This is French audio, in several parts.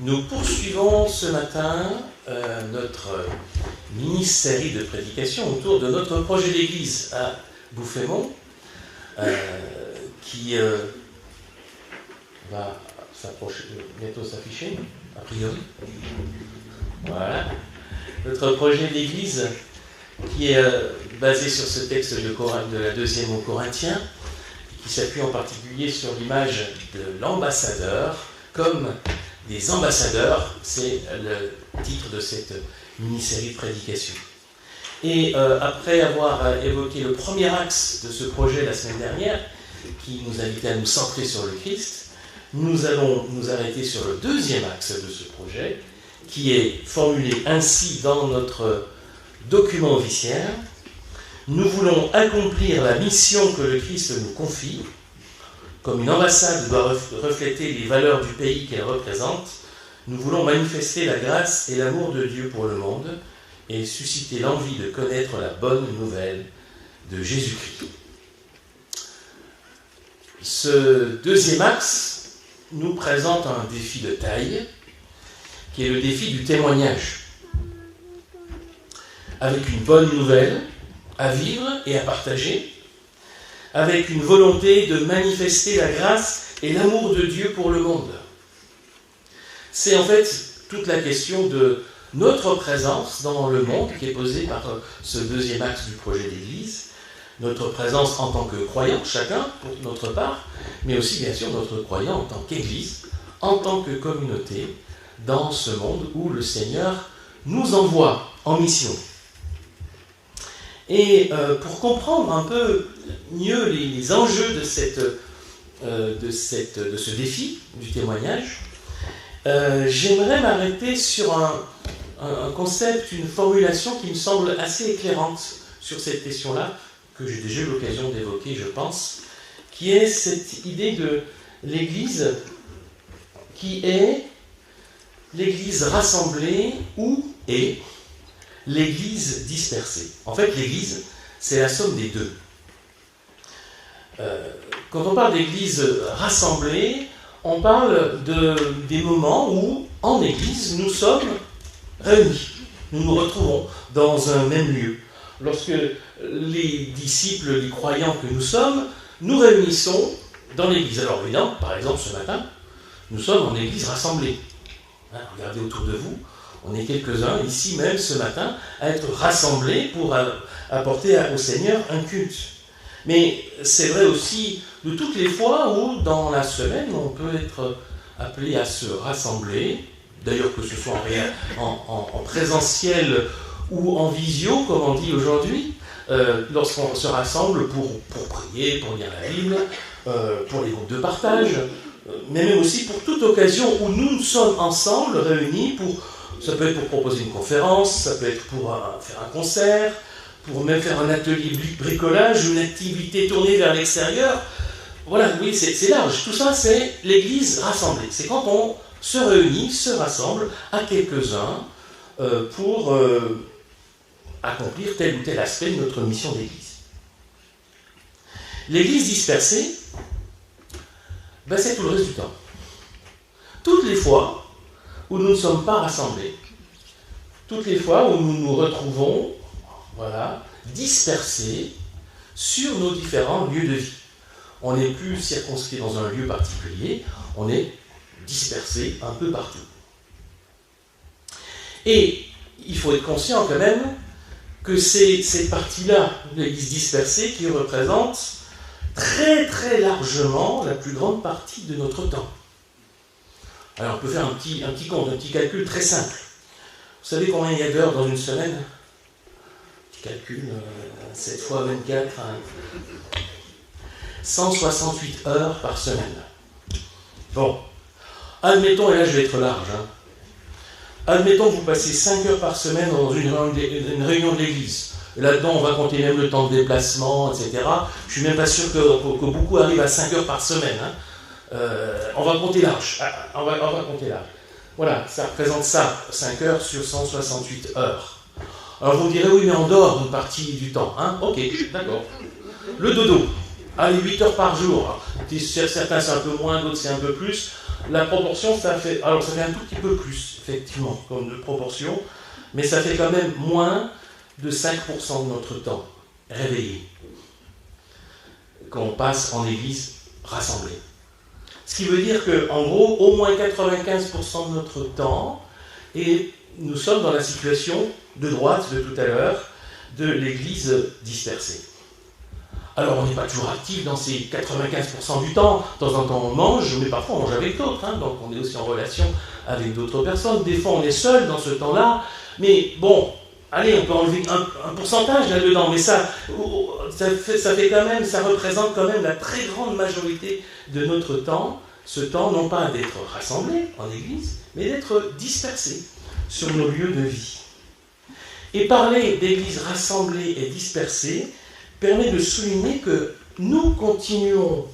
Nous poursuivons ce matin notre mini-série de prédications autour de notre projet d'église à Bouffémont, qui va bientôt s'afficher, a priori. Voilà. Notre projet d'église qui est basé sur ce texte de la deuxième aux Corinthiens, qui s'appuie en particulier sur l'image de l'ambassadeur comme des ambassadeurs, c'est le titre de cette mini-série de prédications. Et après avoir évoqué le premier axe de ce projet la semaine dernière, qui nous invitait à nous centrer sur le Christ, nous allons nous arrêter sur le deuxième axe de ce projet, qui est formulé ainsi dans notre document officiel. Nous voulons accomplir la mission que le Christ nous confie. Comme une ambassade doit refléter les valeurs du pays qu'elle représente, nous voulons manifester la grâce et l'amour de Dieu pour le monde et susciter l'envie de connaître la bonne nouvelle de Jésus-Christ. Ce deuxième axe nous présente un défi de taille, qui est le défi du témoignage. Avec une bonne nouvelle à vivre et à partager, avec une volonté de manifester la grâce et l'amour de Dieu pour le monde. C'est en fait toute la question de notre présence dans le monde qui est posée par ce deuxième axe du projet d'Église. Notre présence en tant que croyants, chacun pour notre part, mais aussi bien sûr notre croyant en tant qu'Église, en tant que communauté, dans ce monde où le Seigneur nous envoie en mission. Et pour comprendre un peu mieux les enjeux de ce défi du témoignage, j'aimerais m'arrêter sur un concept, une formulation qui me semble assez éclairante sur cette question-là, que j'ai déjà eu l'occasion d'évoquer, je pense, qui est cette idée de l'Église qui est l'Église rassemblée ou est l'Église dispersée. En fait, l'Église, c'est la somme des deux. Quand on parle d'Église rassemblée, on parle des moments où, en Église, nous sommes réunis. Nous nous retrouvons dans un même lieu. Lorsque les disciples, les croyants que nous sommes, nous réunissons dans l'Église. Alors évidemment, par exemple, ce matin, nous sommes en Église rassemblée. Regardez autour de vous. On est quelques-uns, ici même ce matin, à être rassemblés pour apporter au Seigneur un culte. Mais c'est vrai aussi de toutes les fois où, dans la semaine, on peut être appelé à se rassembler, d'ailleurs que ce soit en présentiel ou en visio, comme on dit aujourd'hui, lorsqu'on se rassemble pour prier, pour lire la Bible, pour les groupes de partage, mais même aussi pour toute occasion où nous sommes ensemble, réunis ça peut être pour proposer une conférence, ça peut être pour faire un concert, pour même faire un atelier bricolage, une activité tournée vers l'extérieur. Voilà, oui, c'est large. Tout ça, c'est l'Église rassemblée. C'est quand on se réunit, se rassemble à quelques-uns pour accomplir tel ou tel aspect de notre mission d'Église. L'Église dispersée, c'est tout le reste du temps. Toutes les fois où nous ne sommes pas rassemblés, toutes les fois où nous nous retrouvons, dispersés sur nos différents lieux de vie. On n'est plus circonscrit dans un lieu particulier, on est dispersés un peu partout. Et il faut être conscient quand même que c'est cette partie-là de l'Église dispersée qui représente très très largement la plus grande partie de notre temps. Alors on peut faire un petit compte, un petit calcul très simple. Vous savez combien il y a d'heures dans une semaine ? Petit calcul, 7 fois 24, 168 heures par semaine. Bon, admettons, et là je vais être large, admettons que vous passez 5 heures par semaine dans une réunion de l'église. Et là-dedans, on va compter même le temps de déplacement, etc. Je suis même pas sûr que beaucoup arrivent à 5 heures par semaine. On va compter large. On va compter large. Voilà, ça représente ça, 5 heures sur 168 heures. Alors vous me direz, oui, mais on dort une partie du temps. Ok, d'accord. Le dodo, allez, 8 heures par jour. Certains c'est un peu moins, d'autres c'est un peu plus. la proportion, ça fait un tout petit peu plus, effectivement, comme de proportion, mais ça fait quand même moins de 5% de notre temps réveillé qu'on passe en église rassemblée. Ce qui veut dire qu'en gros, au moins 95% de notre temps, et nous sommes dans la situation de droite de tout à l'heure, de l'église dispersée. Alors on n'est pas toujours actif dans ces 95% du temps. De temps en temps on mange, mais parfois on mange avec d'autres, donc on est aussi en relation avec d'autres personnes. Des fois on est seul dans ce temps-là, mais bon, allez, on peut enlever un pourcentage là-dedans, mais ça représente quand même la très grande majorité de notre temps, ce temps non pas d'être rassemblé en église, mais d'être dispersé sur nos lieux de vie. Et parler d'église rassemblée et dispersée permet de souligner que nous continuons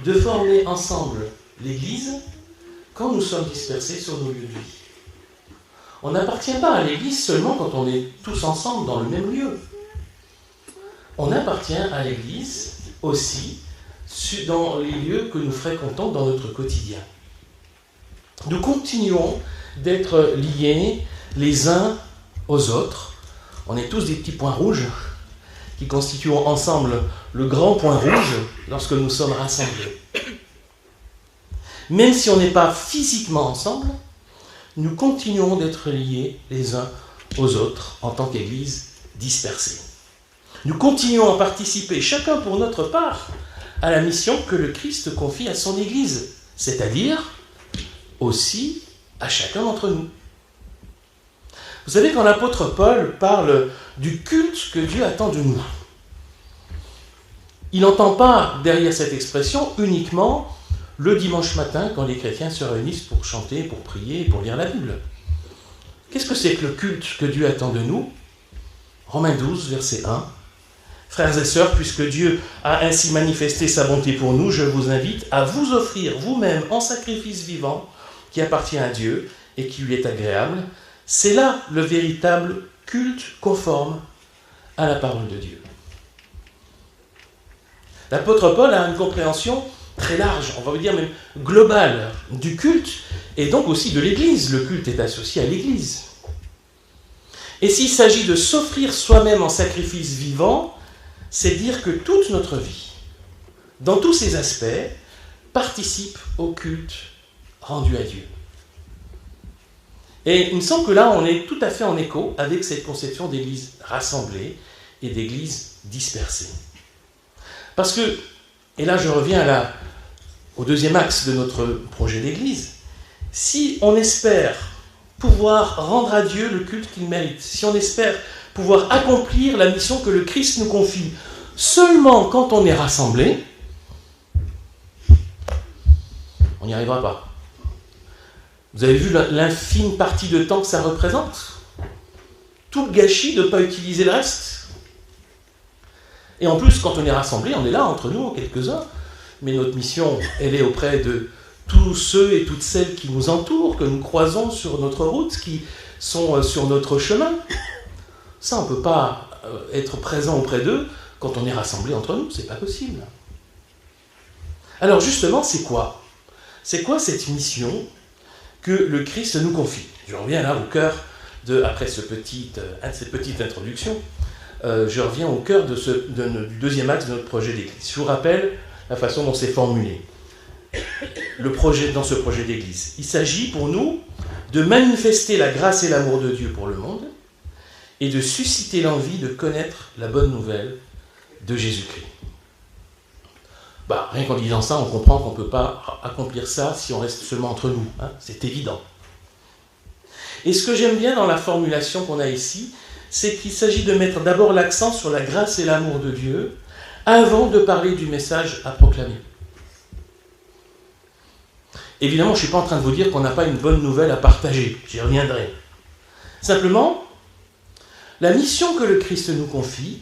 de former ensemble l'église quand nous sommes dispersés sur nos lieux de vie. On n'appartient pas à l'église seulement quand on est tous ensemble dans le même lieu. On appartient à l'église aussi dans les lieux que nous fréquentons dans notre quotidien. Nous continuons d'être liés les uns aux autres. On est tous des petits points rouges qui constituent ensemble le grand point rouge lorsque nous sommes rassemblés. Même si on n'est pas physiquement ensemble, nous continuons d'être liés les uns aux autres en tant qu'Église dispersée. Nous continuons à participer, chacun pour notre part, à la mission que le Christ confie à son Église, c'est-à-dire aussi à chacun d'entre nous. Vous savez, quand l'apôtre Paul parle du culte que Dieu attend de nous, il n'entend pas derrière cette expression uniquement le dimanche matin quand les chrétiens se réunissent pour chanter, pour prier, pour lire la Bible. Qu'est-ce que c'est que le culte que Dieu attend de nous ? Romains 12, verset 1. Frères et sœurs, puisque Dieu a ainsi manifesté sa bonté pour nous, je vous invite à vous offrir vous-même en sacrifice vivant qui appartient à Dieu et qui lui est agréable. C'est là le véritable culte conforme à la parole de Dieu. L'apôtre Paul a une compréhension très large, on va dire même globale, du culte et donc aussi de l'Église. Le culte est associé à l'Église. Et s'il s'agit de s'offrir soi-même en sacrifice vivant, c'est dire que toute notre vie, dans tous ses aspects, participe au culte rendu à Dieu. Et il me semble que là, on est tout à fait en écho avec cette conception d'église rassemblée et d'église dispersée. Parce que, et là je reviens au deuxième axe de notre projet d'église, si on espère pouvoir rendre à Dieu le culte qu'il mérite, si on espère pouvoir accomplir la mission que le Christ nous confie seulement quand on est rassemblé, on n'y arrivera pas. Vous avez vu l'infime partie de temps que ça représente ? Tout le gâchis de ne pas utiliser le reste. Et en plus, quand on est rassemblé, on est là entre nous, quelques-uns, mais notre mission, elle est auprès de tous ceux et toutes celles qui nous entourent, que nous croisons sur notre route, qui sont sur notre chemin. Ça, on ne peut pas être présent auprès d'eux quand on est rassemblé entre nous, c'est pas possible. Alors justement, c'est quoi ? C'est quoi cette mission que le Christ nous confie ? Je reviens là au cœur après cette petite introduction, je reviens au cœur du deuxième axe de notre projet d'église. Je vous rappelle la façon dont c'est formulé. Dans ce projet d'église, il s'agit pour nous de manifester la grâce et l'amour de Dieu pour le monde et de susciter l'envie de connaître la bonne nouvelle de Jésus-Christ. Rien qu'en disant ça, on comprend qu'on ne peut pas accomplir ça si on reste seulement entre nous. C'est évident. Et ce que j'aime bien dans la formulation qu'on a ici, c'est qu'il s'agit de mettre d'abord l'accent sur la grâce et l'amour de Dieu avant de parler du message à proclamer. Évidemment, je ne suis pas en train de vous dire qu'on n'a pas une bonne nouvelle à partager. J'y reviendrai. Simplement, la mission que le Christ nous confie,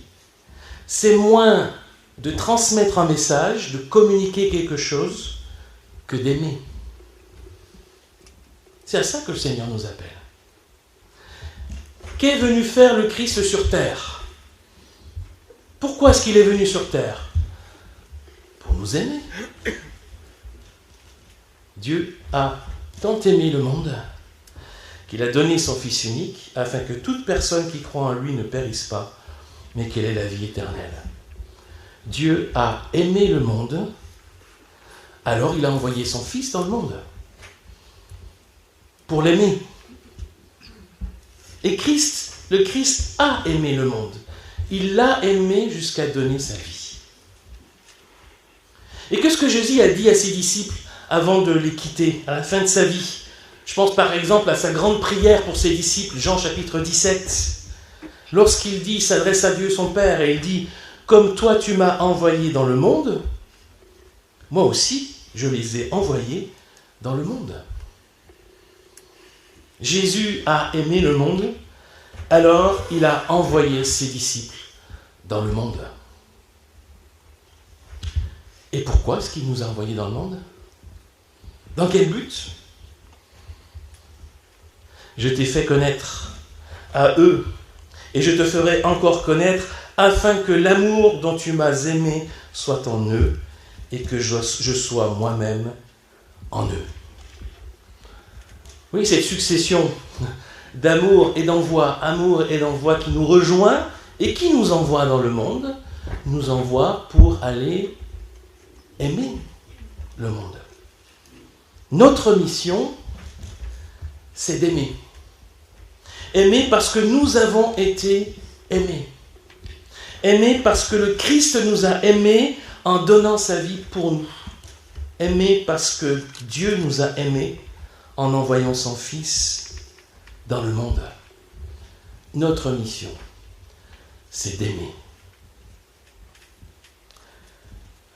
c'est moins de transmettre un message, de communiquer quelque chose, que d'aimer. C'est à ça que le Seigneur nous appelle. Qu'est venu faire le Christ sur terre ? Pourquoi est-ce qu'il est venu sur terre ? Pour nous aimer. Dieu a tant aimé le monde qu'il a donné son Fils unique afin que toute personne qui croit en lui ne périsse pas, mais qu'elle ait la vie éternelle. Dieu a aimé le monde, alors il a envoyé son Fils dans le monde pour l'aimer. Et le Christ a aimé le monde. Il l'a aimé jusqu'à donner sa vie. Et qu'est-ce que Jésus a dit à ses disciples avant de les quitter, à la fin de sa vie? Je pense par exemple à sa grande prière pour ses disciples, Jean chapitre 17. Lorsqu'il dit, il s'adresse à Dieu son Père et il dit « Comme toi tu m'as envoyé dans le monde, moi aussi je les ai envoyés dans le monde. » Jésus a aimé le monde, alors il a envoyé ses disciples dans le monde. Et pourquoi est-ce qu'il nous a envoyés dans le monde? Dans quel but? Je t'ai fait connaître à eux, et je te ferai encore connaître, afin que l'amour dont tu m'as aimé soit en eux, et que je sois moi-même en eux. Oui, cette succession d'amour et d'envoi qui nous rejoint et qui nous envoie dans le monde, nous envoie pour aller aimer le monde. Notre mission, c'est d'aimer. Aimer parce que nous avons été aimés. Aimer parce que le Christ nous a aimés en donnant sa vie pour nous. Aimer parce que Dieu nous a aimés en envoyant son Fils dans le monde. Notre mission, c'est d'aimer.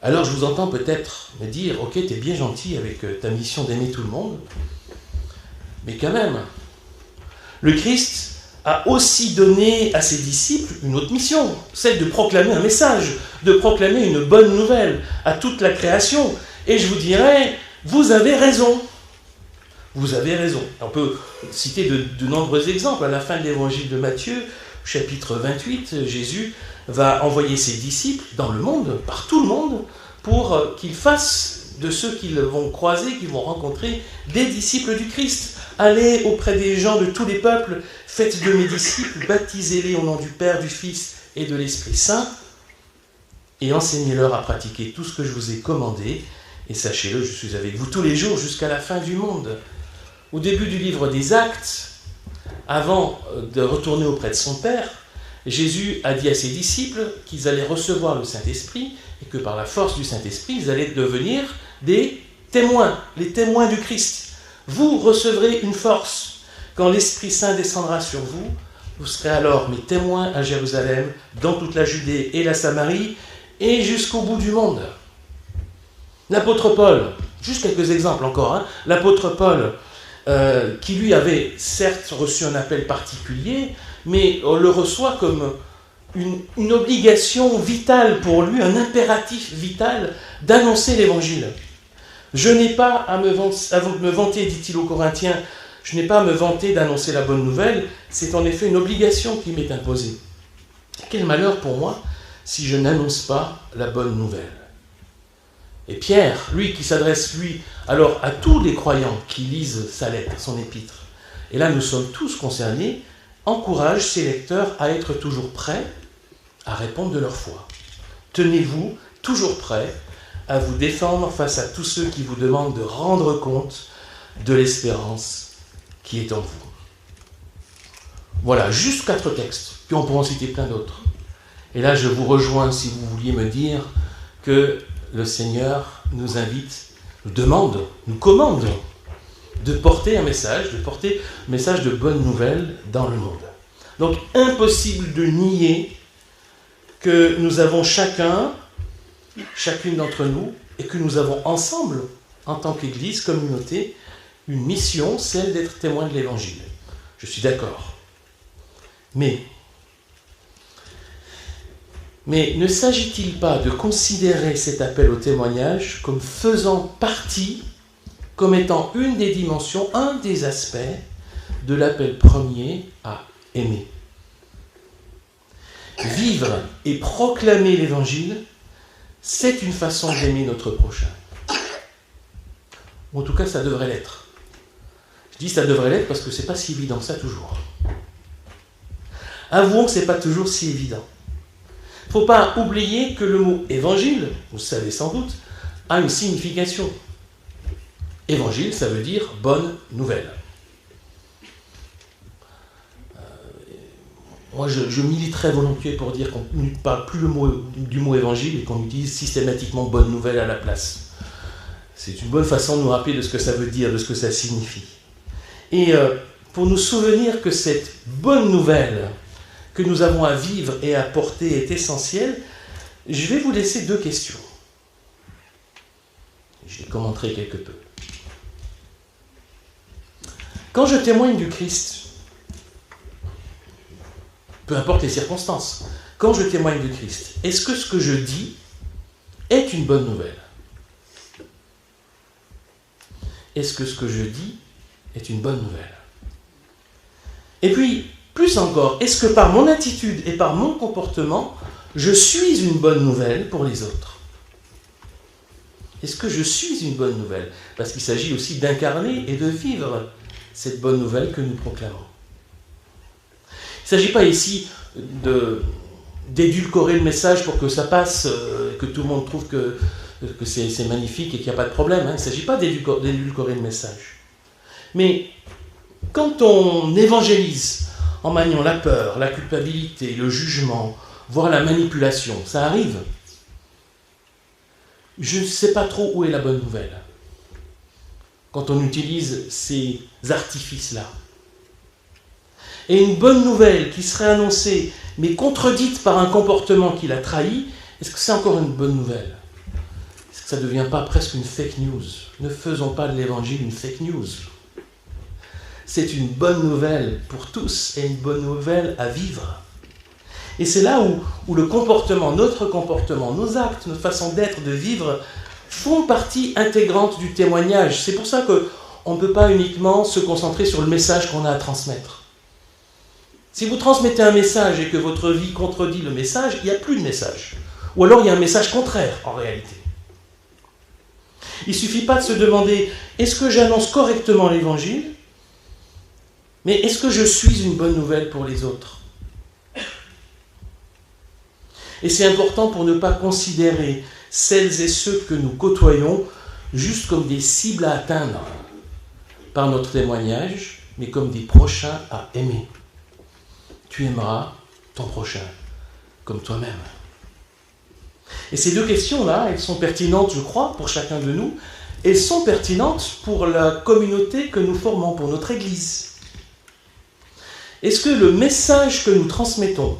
Alors je vous entends peut-être me dire, ok, t'es bien gentil avec ta mission d'aimer tout le monde, mais quand même, le Christ a aussi donné à ses disciples une autre mission, celle de proclamer un message, de proclamer une bonne nouvelle à toute la création. Et je vous dirais, vous avez raison. Vous avez raison. On peut citer de nombreux exemples. À la fin de l'évangile de Matthieu, chapitre 28, Jésus va envoyer ses disciples dans le monde, par tout le monde, pour qu'ils fassent de ceux qu'ils vont croiser, qu'ils vont rencontrer, des disciples du Christ. Allez auprès des gens de tous les peuples, faites de mes disciples, baptisez-les au nom du Père, du Fils et de l'Esprit Saint, et enseignez-leur à pratiquer tout ce que je vous ai commandé, et sachez-le, je suis avec vous tous les jours jusqu'à la fin du monde. Au début du livre des Actes, avant de retourner auprès de son Père, Jésus a dit à ses disciples qu'ils allaient recevoir le Saint-Esprit et que par la force du Saint-Esprit, ils allaient devenir des témoins, les témoins du Christ. Vous recevrez une force. Quand l'Esprit Saint descendra sur vous, vous serez alors mes témoins à Jérusalem, dans toute la Judée et la Samarie, et jusqu'au bout du monde. L'apôtre Paul, juste quelques exemples encore, l'apôtre Paul, qui lui avait certes reçu un appel particulier, mais on le reçoit comme une obligation vitale pour lui, un impératif vital d'annoncer l'Évangile. Je n'ai pas à me vanter, dit-il aux Corinthiens, je n'ai pas à me vanter d'annoncer la bonne nouvelle, c'est en effet une obligation qui m'est imposée. Quel malheur pour moi si je n'annonce pas la bonne nouvelle. Et Pierre, lui qui s'adresse, alors à tous les croyants qui lisent sa lettre, son épître, et là nous sommes tous concernés, encourage ses lecteurs à être toujours prêts à répondre de leur foi. Tenez-vous toujours prêts à vous défendre face à tous ceux qui vous demandent de rendre compte de l'espérance qui est en vous. Voilà, juste 4 textes, puis on pourra en citer plein d'autres. Et là, je vous rejoins si vous vouliez me dire que le Seigneur nous invite, nous demande, nous commande de porter un message, de bonne nouvelle dans le monde. Donc, impossible de nier que nous avons chacune d'entre nous, et que nous avons ensemble, en tant qu'Église, communauté, une mission, celle d'être témoin de l'Évangile. Je suis d'accord. Mais ne s'agit-il pas de considérer cet appel au témoignage comme faisant partie, comme étant une des dimensions, un des aspects de l'appel premier à aimer? Vivre et proclamer l'Évangile, c'est une façon d'aimer notre prochain. Ou en tout cas, ça devrait l'être. Je dis ça devrait l'être parce que c'est pas si évident que ça toujours. Avouons que c'est pas toujours si évident. Il ne faut pas oublier que le mot évangile, vous le savez sans doute, a une signification. Évangile, ça veut dire bonne nouvelle. Moi, je militerais volontiers pour dire qu'on ne parle plus du mot évangile et qu'on utilise systématiquement bonne nouvelle à la place. C'est une bonne façon de nous rappeler de ce que ça veut dire, de ce que ça signifie. Et pour nous souvenir que cette bonne nouvelle que nous avons à vivre et à porter est essentielle, je vais vous laisser 2 questions. Je les commenterai quelque peu. Quand je témoigne du Christ, peu importe les circonstances, quand je témoigne du Christ, est-ce que ce que je dis est une bonne nouvelle ? Est-ce que ce que je dis est une bonne nouvelle ? Et puis, plus encore, est-ce que par mon attitude et par mon comportement, je suis une bonne nouvelle pour les autres ? Est-ce que je suis une bonne nouvelle ? Parce qu'il s'agit aussi d'incarner et de vivre cette bonne nouvelle que nous proclamons. Il ne s'agit pas ici d'édulcorer le message pour que ça passe, que tout le monde trouve que c'est magnifique et qu'il n'y a pas de problème. Il ne s'agit pas d'édulcorer le message. Mais quand on évangélise en maniant la peur, la culpabilité, le jugement, voire la manipulation, ça arrive. Je ne sais pas trop où est la bonne nouvelle quand on utilise ces artifices-là. Et une bonne nouvelle qui serait annoncée, mais contredite par un comportement qui l'a trahi, est-ce que c'est encore une bonne nouvelle ? Est-ce que ça ne devient pas presque une fake news ? Ne faisons pas de l'évangile une fake news. C'est une bonne nouvelle pour tous et une bonne nouvelle à vivre. Et c'est là où le comportement, notre comportement, nos actes, notre façon d'être, de vivre, font partie intégrante du témoignage. C'est pour ça qu'on ne peut pas uniquement se concentrer sur le message qu'on a à transmettre. Si vous transmettez un message et que votre vie contredit le message, il n'y a plus de message. Ou alors il y a un message contraire, en réalité. Il ne suffit pas de se demander, est-ce que j'annonce correctement l'évangile ? Mais est-ce que je suis une bonne nouvelle pour les autres ? Et c'est important pour ne pas considérer celles et ceux que nous côtoyons juste comme des cibles à atteindre par notre témoignage, mais comme des prochains à aimer. Tu aimeras ton prochain comme toi-même. Et ces 2 questions-là, elles sont pertinentes, je crois, pour chacun de nous. Elles sont pertinentes pour la communauté que nous formons, pour notre Église. Est-ce que le message que nous transmettons,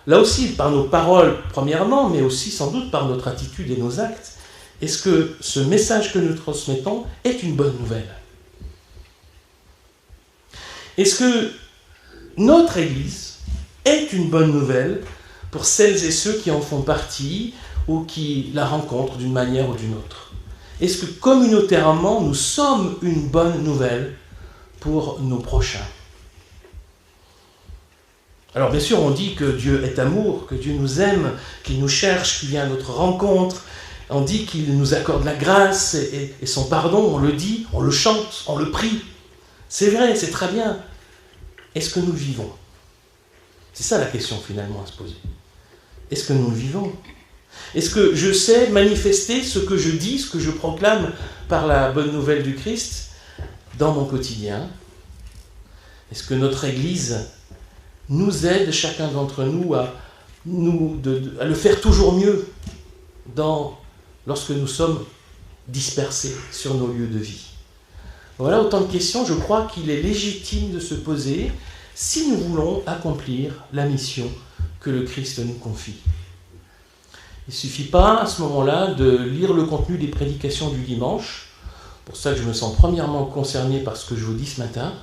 là aussi par nos paroles premièrement, mais aussi sans doute par notre attitude et nos actes, est-ce que ce message que nous transmettons est une bonne nouvelle ? Est-ce que notre Église est une bonne nouvelle pour celles et ceux qui en font partie ou qui la rencontrent d'une manière ou d'une autre ? Est-ce que communautairement, nous sommes une bonne nouvelle pour nos prochains ? Alors bien sûr, on dit que Dieu est amour, que Dieu nous aime, qu'il nous cherche, qu'il vient à notre rencontre. On dit qu'il nous accorde la grâce et son pardon, on le dit, on le chante, on le prie. C'est vrai, c'est très bien. Est-ce que nous le vivons ? C'est ça la question finalement à se poser. Est-ce que nous le vivons ? Est-ce que je sais manifester ce que je dis, ce que je proclame par la bonne nouvelle du Christ dans mon quotidien ? Est-ce que notre Église nous aide, chacun d'entre nous, à le faire toujours mieux lorsque nous sommes dispersés sur nos lieux de vie ? Voilà autant de questions, je crois qu'il est légitime de se poser si nous voulons accomplir la mission que le Christ nous confie. Il ne suffit pas à ce moment-là de lire le contenu des prédications du dimanche, pour ça que je me sens premièrement concerné par ce que je vous dis ce matin,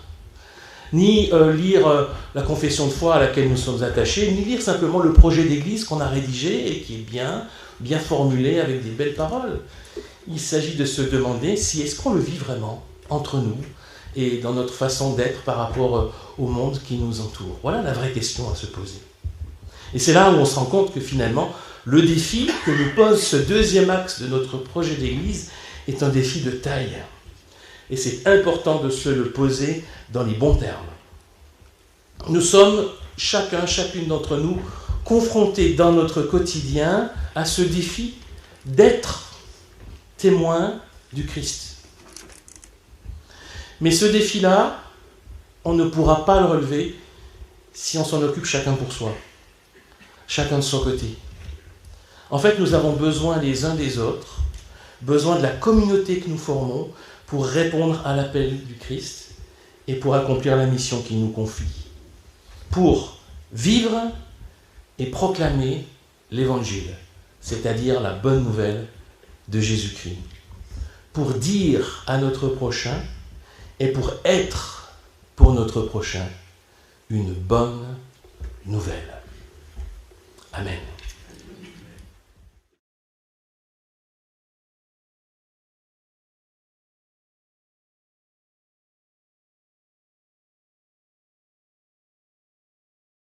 ni lire la confession de foi à laquelle nous sommes attachés, ni lire simplement le projet d'église qu'on a rédigé et qui est bien formulé avec des belles paroles. Il s'agit de se demander si est-ce qu'on le vit vraiment entre nous et dans notre façon d'être par rapport au monde qui nous entoure. Voilà la vraie question à se poser. Et c'est là où on se rend compte que finalement, le défi que nous pose ce 2e axe de notre projet d'église est un défi de taille. et c'est important de se le poser dans les bons termes. Nous sommes, chacune d'entre nous, confrontés dans notre quotidien à ce défi d'être témoin du Christ. Mais ce défi-là, on ne pourra pas le relever si on s'en occupe chacun pour soi, chacun de son côté. En fait, nous avons besoin les uns des autres, besoin de la communauté que nous formons pour répondre à l'appel du Christ et pour accomplir la mission qu'il nous confie, pour vivre et proclamer l'Évangile, c'est-à-dire la bonne nouvelle de Jésus-Christ, pour dire à notre prochain et pour être pour notre prochain une bonne nouvelle. Amen.